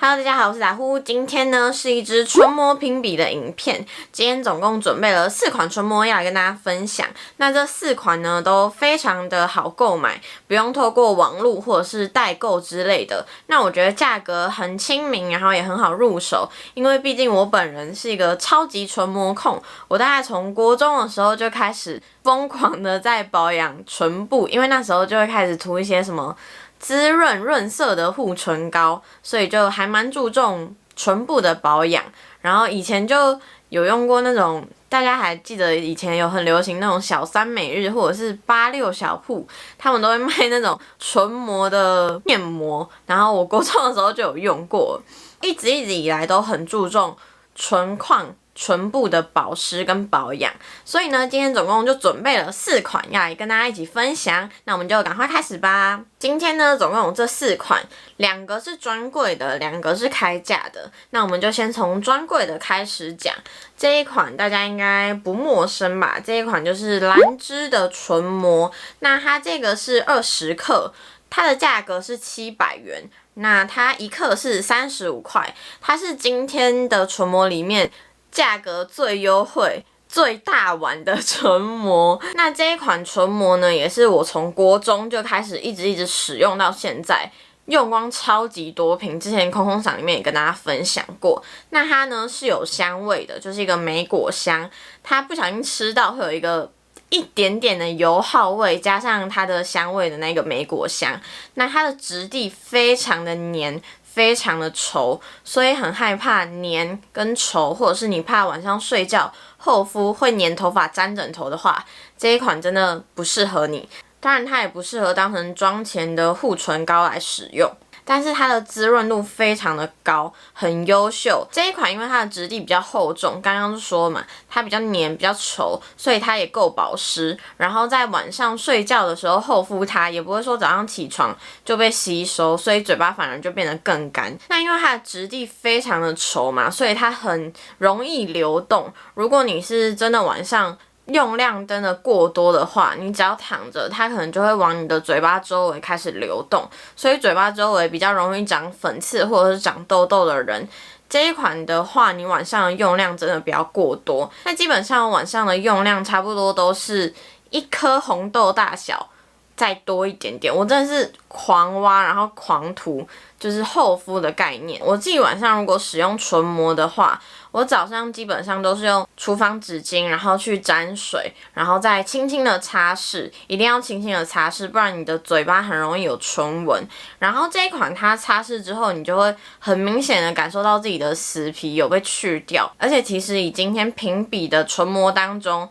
Hello， 大家好，我是打呼。今天呢是一支唇膜评比的影片。今天总共准备了4款唇膜要来跟大家分享。那这4款呢都非常的好购买，不用透过网络或者是代购之类的。那我觉得价格很亲民，然后也很好入手。因为毕竟我本人是一个超级唇膜控，我大概从国中的时候就开始疯狂的在保养唇部，因为那时候就会开始涂一些什么滋润润色的护唇膏，所以就还蛮注重唇部的保养。然后以前就有用过那种，大家还记得以前有很流行那种小三每日或者是86小铺，他们都会卖那种唇膜的面膜，然后我国中的时候就有用过，一直以来都很注重唇况。唇部的保湿跟保养，所以呢，今天总共就准备了4款要来跟大家一起分享。那我们就赶快开始吧。今天呢，总共有这4款，2个是专柜的，2个是开价的。那我们就先从专柜的开始讲。这一款大家应该不陌生吧？这一款就是兰芝的唇膜，那它这个是20克，它的价格是700元。那它1克是35块，它是今天的唇膜里面价格最优惠、最大碗的唇膜。那这一款唇膜呢，也是我从国中就开始一直使用到现在，用光超级多瓶。之前空空赏里面也跟大家分享过。那它呢是有香味的，就是一个莓果香。它不小心吃到会有一点点的油耗味，加上它的香味的那个莓果香。那它的质地非常的黏。非常的稠，所以很害怕黏跟稠，或者是你怕晚上睡觉厚敷会黏头发沾枕头的话，这一款真的不适合你。当然它也不适合当成妆前的护唇膏来使用，但是它的滋润度非常的高，很优秀。这一款因为它的质地比较厚重，刚刚就说了嘛，它比较黏比较稠，所以它也够保湿。然后在晚上睡觉的时候厚敷它，也不会说早上起床就被吸收，所以嘴巴反而就变得更干。那因为它的质地非常的稠嘛，所以它很容易流动。如果你是真的晚上用量真的过多的话，你只要躺着，它可能就会往你的嘴巴周围开始流动，所以嘴巴周围比较容易长粉刺或者是长痘痘的人，这一款的话，你晚上的用量真的不要过多。那基本上晚上的用量差不多都是1颗红豆大小，再多一点点。我真的是狂挖，然后狂涂，就是厚敷的概念。我自己晚上如果使用唇膜的话，我早上基本上都是用厨房纸巾，然后去沾水，然后再轻轻的擦拭，一定要轻轻的擦拭，不然你的嘴巴很容易有唇纹。然后这一款它擦拭之后，你就会很明显的感受到自己的死皮有被去掉，而且其实以今天评比的唇膜当中，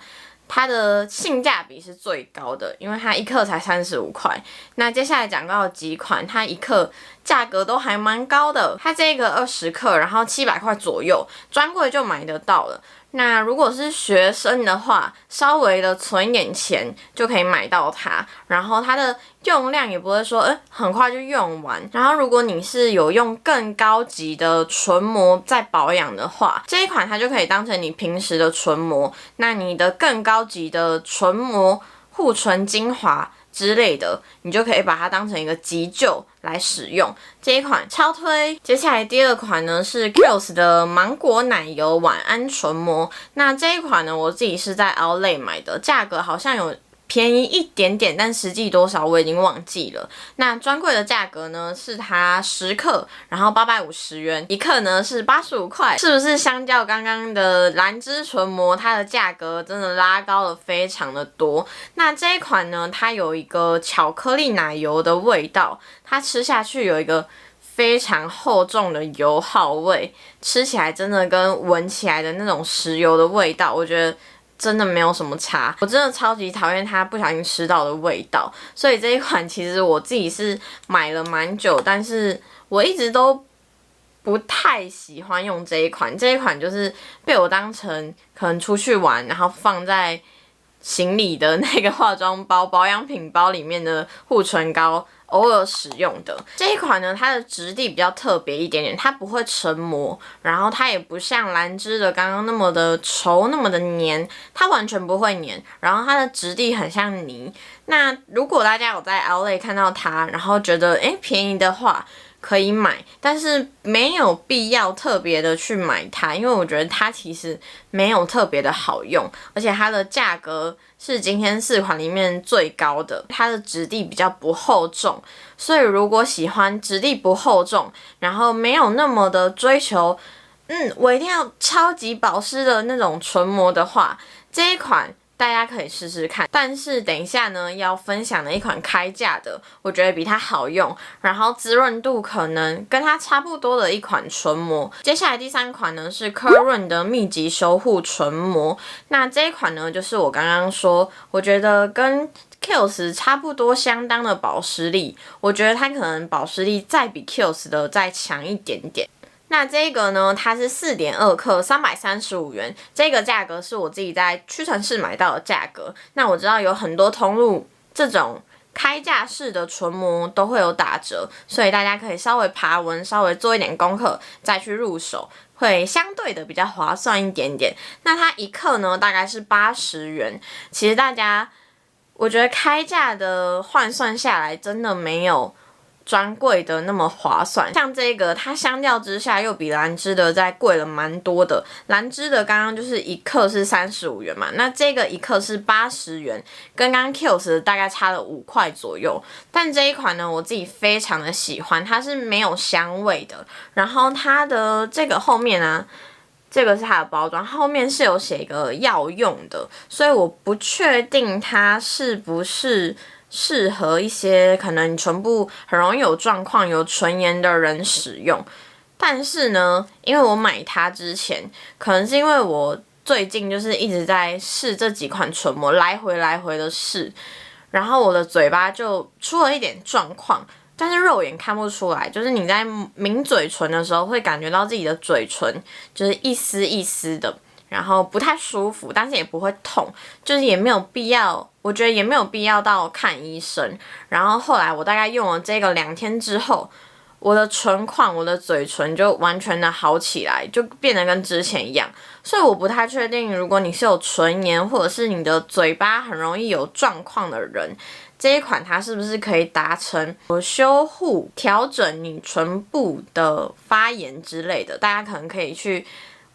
它的性价比是最高的，因为它1克才35块。那接下来讲到的几款，它1克价格都还蛮高的。它这个20克，然后700块左右，专柜就买得到了。那如果是学生的话，稍微的存一点钱就可以买到它，然后它的用量也不会说很快就用完。然后如果你是有用更高级的唇膜在保养的话，这一款它就可以当成你平时的唇膜。那你的更高级的唇膜、护唇精华之类的，你就可以把它当成一个急救来使用。这一款超推。接下来第2款呢是 Kiehl's 的芒果奶油晚安唇膜。那这一款呢，我自己是在 Outlet 买的，价格好像有便宜一点点，但实际多少我已经忘记了。那专柜的价格呢是它10克，然后850元，1克呢是85块，是不是相较刚刚的兰芝唇膜，它的价格真的拉高了非常的多？那这一款呢，它有一个巧克力奶油的味道，它吃下去有一个非常厚重的油耗味，吃起来真的跟闻起来的那种石油的味道，我觉得真的没有什么差。我真的超级讨厌它不小心吃到的味道，所以这一款其实我自己是买了蛮久，但是我一直都不太喜欢用这一款。这一款就是被我当成可能出去玩，然后放在行李的那个化妆包、保养品包里面的护唇膏，偶尔使用的。这一款呢，它的质地比较特别一点点，它不会成膜，然后它也不像兰芝的刚刚那么的稠，那么的黏，它完全不会黏，然后它的质地很像泥。那如果大家有在 Outlet 看到它，然后觉得便宜的话，可以买，但是没有必要特别的去买它，因为我觉得它其实没有特别的好用，而且它的价格是今天4款里面最高的，它的质地比较不厚重，所以如果喜欢质地不厚重，然后没有那么的追求，我一定要超级保湿的那种唇膜的话，这一款大家可以试试看。但是等一下呢，要分享的一款开价的，我觉得比它好用，然后滋润度可能跟它差不多的一款唇膜。接下来第3款呢是科润的密集修护唇膜，那这一款呢就是我刚刚说，我觉得跟Kiehl's 差不多相当的保湿力，我觉得它可能保湿力再比 Kiehl's 的再强一点点。那这个呢，它是4.2克，335元，这个价格是我自己在屈臣氏买到的价格。那我知道有很多通路这种开价式的唇膜都会有打折，所以大家可以稍微爬文，稍微做一点功课再去入手，会相对的比较划算一点点。那它1克呢大概是80元，其实大家我觉得开价的换算下来真的没有专柜的那么划算，像这个它相较之下又比兰芝的再贵了蛮多的。兰芝的刚刚就是1克是35元嘛，那这个1克是80元，跟刚刚 Kiehl's 的大概差了5块左右。但这一款呢，我自己非常的喜欢，它是没有香味的，然后它的这个后面啊。这个是它的包装，后面是有写一个药用的，所以我不确定它是不是适合一些可能你唇部很容易有状况、有唇炎的人使用。但是呢，因为我买它之前，可能是因为我最近就是一直在试这几款唇膜，来回的试，然后我的嘴巴就出了一点状况。但是肉眼看不出来，就是你在抿嘴唇的时候，会感觉到自己的嘴唇就是一丝一丝的，然后不太舒服，但是也不会痛，就是也没有必要，我觉得也没有必要到看医生。然后后来我大概用了这个2天之后，我的唇况，我的嘴唇就完全的好起来，就变得跟之前一样。所以我不太确定，如果你是有唇炎，或者是你的嘴巴很容易有状况的人，这一款它是不是可以达成修护、调整你唇部的发炎之类的？大家可能可以去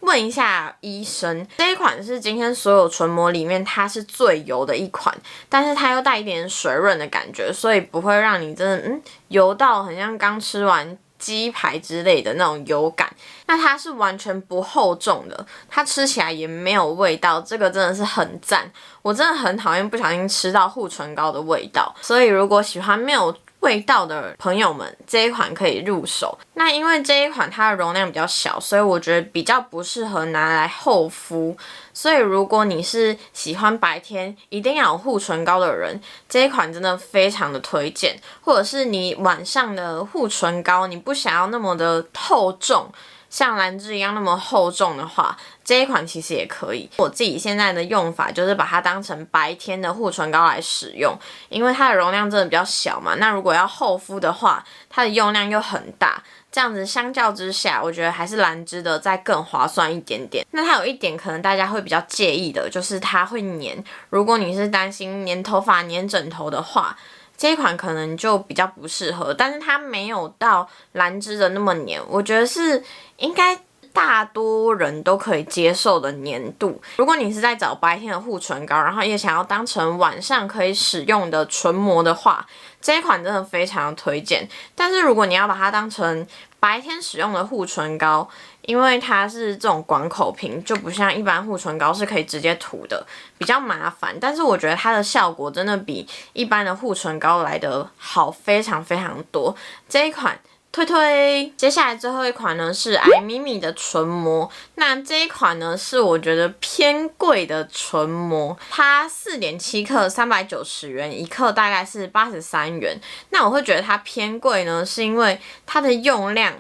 问一下医生。这一款是今天所有唇膜里面它是最油的一款，但是它又带一点水润的感觉，所以不会让你真的油到很像刚吃完鸡排之类的那种油感。那它是完全不厚重的，它吃起来也没有味道，这个真的是很赞。我真的很讨厌不小心吃到护唇膏的味道，所以如果喜欢没有味道的朋友们，这一款可以入手。那因为这一款它的容量比较小，所以我觉得比较不适合拿来厚敷。所以如果你是喜欢白天一定要有护唇膏的人，这一款真的非常的推荐。或者是你晚上的护唇膏，你不想要那么的厚重，像兰芝一样那么厚重的话，这一款其实也可以。我自己现在的用法就是把它当成白天的护唇膏来使用，因为它的容量真的比较小嘛。那如果要厚敷的话，它的用量又很大，这样子相较之下，我觉得还是兰芝的再更划算一点点。那它有一点可能大家会比较介意的，就是它会黏。如果你是担心黏头发、黏枕头的话，这一款可能就比较不适合，但是它没有到兰芝的那么黏，我觉得是应该大多人都可以接受的黏度。如果你是在找白天的护唇膏，然后也想要当成晚上可以使用的唇膜的话，这一款真的非常推荐。但是如果你要把它当成白天使用的护唇膏，因为它是这种广口瓶，就不像一般护唇膏是可以直接涂的，比较麻烦。但是我觉得它的效果真的比一般的护唇膏来得好非常非常多。这一款推推。接下来最后一款呢是艾咪咪的唇膜，那这一款呢是我觉得偏贵的唇膜，它4.7克390元，1克大概是83元。那我会觉得它偏贵呢，是因为它的用量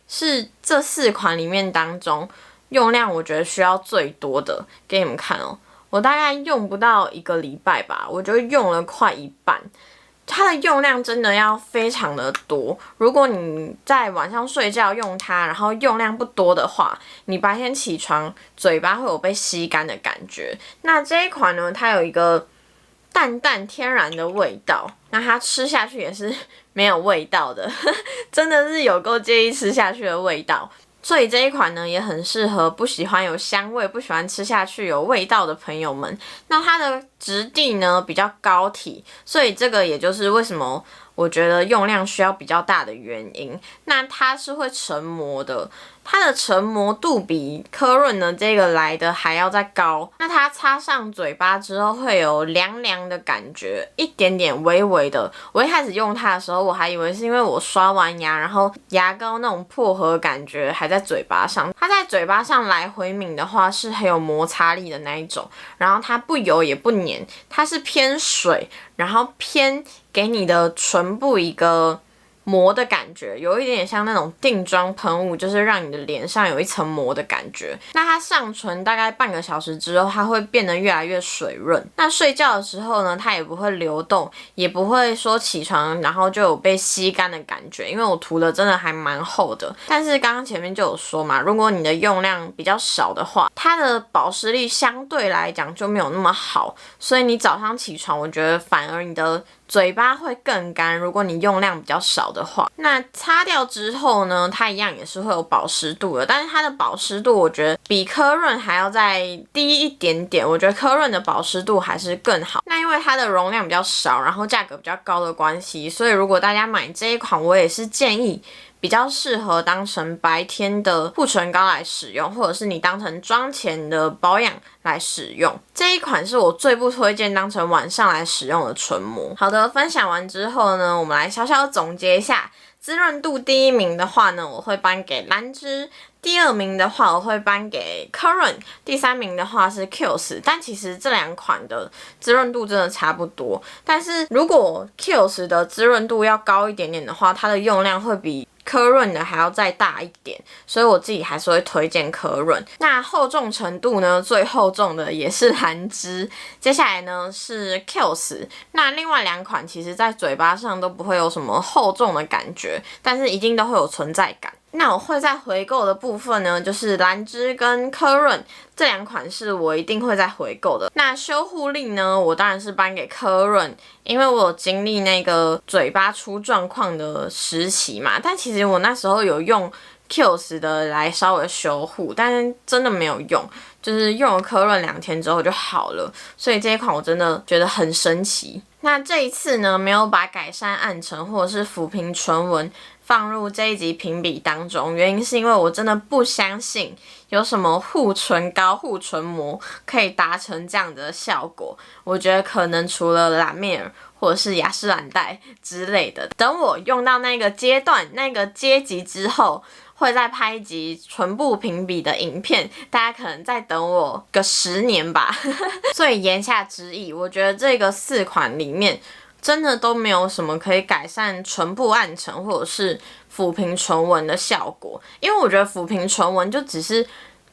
是这4款里面当中用量我觉得需要最多的。给你们看哦，我大概用不到1个礼拜吧，我就用了快一半。它的用量真的要非常的多，如果你在晚上睡觉用它，然后用量不多的话，你白天起床嘴巴会有被吸干的感觉。那这一款呢，它有一个淡淡天然的味道，那它吃下去也是没有味道的，真的是有够介意吃下去的味道。所以这一款呢，也很适合不喜欢有香味、不喜欢吃下去有味道的朋友们。那它的质地呢比较高体，所以这个也就是为什么我觉得用量需要比较大的原因。那它是会成膜的，它的成膜度比科润的这个来的还要再高。那它擦上嘴巴之后会有凉凉的感觉，一点点微微的。我一开始用它的时候，我还以为是因为我刷完牙，然后牙膏那种薄荷感觉还在嘴巴上。它在嘴巴上来回抿的话是很有摩擦力的那一种，然后它不油也不黏，它是偏水，然后偏给你的唇部一个膜的感觉，有一点像那种定妆喷雾，就是让你的脸上有一层膜的感觉。那它上唇大概半个小时之后，它会变得越来越水润。那睡觉的时候呢，它也不会流动，也不会说起床然后就有被吸干的感觉，因为我涂的真的还蛮厚的。但是刚刚前面就有说嘛，如果你的用量比较少的话，它的保湿力相对来讲就没有那么好，所以你早上起床，我觉得反而你的嘴巴会更干，如果你用量比较少的话。那擦掉之后呢，它一样也是会有保湿度的，但是它的保湿度我觉得比科润还要再低一点点，我觉得科润的保湿度还是更好。那因为它的容量比较少，然后价格比较高的关系，所以如果大家买这一款，我也是建议比较适合当成白天的护唇膏来使用，或者是你当成妆前的保养来使用。这一款是我最不推荐当成晚上来使用的唇膜。好的，分享完之后呢，我们来小小总结一下。滋润度第一名的话呢，我会颁给兰芝；第二名的话，我会颁给科润；第三名的话是 Kiehl's。但其实这两款的滋润度真的差不多。但是如果 Kiehl's 的滋润度要高一点点的话，它的用量会比科润的还要再大一点，所以我自己还是会推荐科润。那厚重程度呢，最厚重的也是兰芝，接下来呢是 Kiehl's。那另外两款其实在嘴巴上都不会有什么厚重的感觉，但是一定都会有存在感。那我会在回购的部分呢，就是兰芝跟科润这两款是我一定会再回购的。那修护力呢，我当然是颁给科润，因为我有经历那个嘴巴出状况的时期嘛。但其实我那时候有用 Kiehl's 的来稍微修护，但是真的没有用，就是用了科润2天之后就好了。所以这一款我真的觉得很神奇。那这一次呢，没有把改善暗沉或者是抚平唇纹放入这一集评比当中，原因是因为我真的不相信有什么护唇膏、护唇膜可以达成这样的效果。我觉得可能除了拉面尔或者是雅诗兰黛之类的，等我用到那个阶段、那个阶级之后，会再拍一集唇部评比的影片，大家可能再等我个10年吧。所以言下之意，我觉得这个4款里面真的都没有什么可以改善唇部暗沉或者是抚平唇纹的效果，因为我觉得抚平唇纹就只是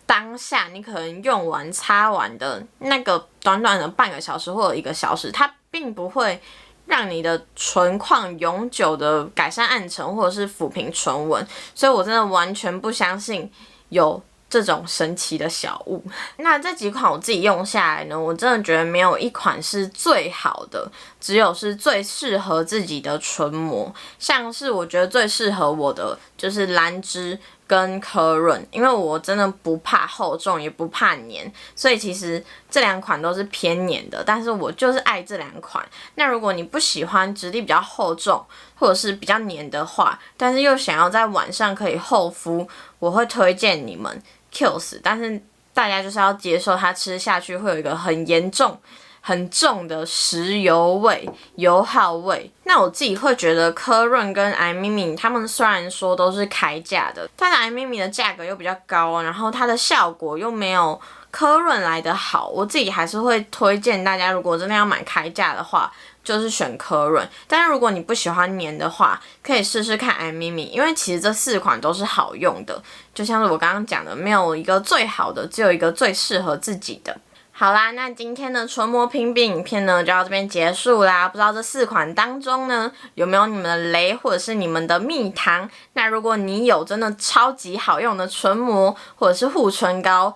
当下你可能用完擦完的那个短短的半个小时或者1个小时，它并不会让你的唇况永久的改善暗沉或者是抚平唇纹，所以我真的完全不相信有这种神奇的小物。那这几款我自己用下来呢，我真的觉得没有一款是最好的，只有是最适合自己的唇膜。像是我觉得最适合我的就是兰芝跟科润，因为我真的不怕厚重也不怕黏，所以其实这两款都是偏黏的，但是我就是爱这两款。那如果你不喜欢质地比较厚重或者是比较黏的话，但是又想要在晚上可以厚敷，我会推荐你们 Kiehl's， 但是大家就是要接受它吃下去会有一个很严重很重的石油味、油耗味。那我自己会觉得科润跟艾咪咪他们虽然说都是开价的，但是艾咪咪的价格又比较高，然后它的效果又没有科润来的好。我自己还是会推荐大家，如果真的要买开价的话，就是选科润。但是如果你不喜欢黏的话，可以试试看艾咪咪，因为其实这4款都是好用的。就像是我刚刚讲的，没有一个最好的，只有一个最适合自己的。好啦，那今天的唇膜评比影片呢就到这边结束啦。不知道这4款当中呢有没有你们的雷或者是你们的蜜糖？那如果你有真的超级好用的唇膜或者是护唇膏，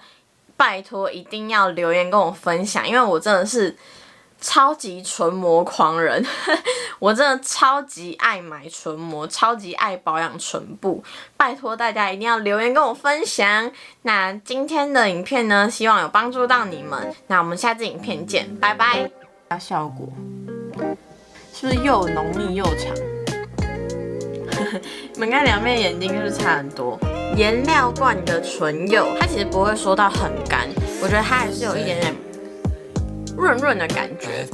拜托一定要留言跟我分享，因为我真的是超级唇膜狂人，我真的超级爱买唇膜，超级爱保养唇部，拜托大家一定要留言跟我分享。那今天的影片呢，希望有帮助到你们。那我们下支影片见，拜拜。效果是不是又浓密又长？你们看两边眼睛是不是差很多？颜料罐的唇釉，它其实不会说到很干，我觉得它还是有一点点润润的感觉。